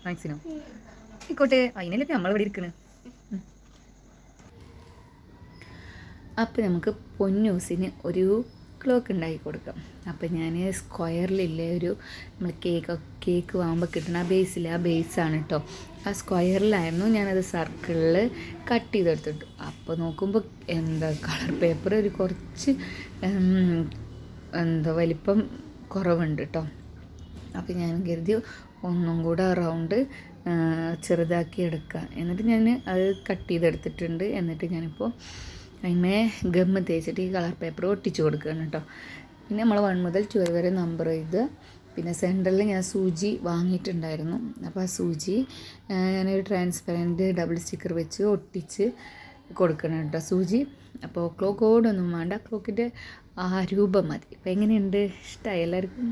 മാക്സിനോ ആയിക്കോട്ടെ, അതിനല്ലേ നമ്മൾ ഇവിടെ ഇരിക്കണ്. അപ്പോൾ നമുക്ക് പൊന്നൂസിന് ഒരു ക്ലോക്ക് ഉണ്ടാക്കി കൊടുക്കാം. അപ്പോൾ ഞാൻ സ്ക്വയറിലില്ലേ നമ്മൾ കേക്ക് വാങ്ങുമ്പോൾ കിട്ടുന്ന ആ ബേസാണ് കേട്ടോ. ആ സ്ക്വയറിലായിരുന്നു ഞാനത് സർക്കിളിൽ കട്ട് ചെയ്തെടുത്തിട്ടു. അപ്പോൾ നോക്കുമ്പോൾ കളർ പേപ്പർ ഒരു കുറച്ച് വലിപ്പം കുറവുണ്ട് കേട്ടോ. അപ്പോൾ ഞാൻ കരുതി ഒന്നും കൂടെ റൗണ്ട് ചെറുതാക്കി എടുക്കുക. എന്നിട്ട് ഞാൻ അത് കട്ട് ചെയ്തെടുത്തിട്ടുണ്ട്. എന്നിട്ട് ഞാനിപ്പോൾ അതിന്മേ ഗമ്മ് തേച്ചിട്ട് ഈ കളർ പേപ്പർ ഒട്ടിച്ച് കൊടുക്കുകയാണ് കേട്ടോ. പിന്നെ നമ്മൾ 1 മുതൽ 12 വരെ നമ്പർ എഴുതുക. പിന്നെ സെൻറ്ററിൽ ഞാൻ സൂചി വാങ്ങിയിട്ടുണ്ടായിരുന്നു. അപ്പോൾ ആ സൂചി ഞാനൊരു ട്രാൻസ്പെറൻറ്റ് ഡബിൾ സ്റ്റിക്കർ വെച്ച് ഒട്ടിച്ച് കൊടുക്കണം കേട്ടോ സൂചി. അപ്പോൾ ക്ലോക്കോടൊന്നും വേണ്ട, ക്ലോക്കിൻ്റെ ആ രൂപം മതി. അപ്പോൾ എങ്ങനെയുണ്ട്, ഇഷ്ടമായി എല്ലാവർക്കും?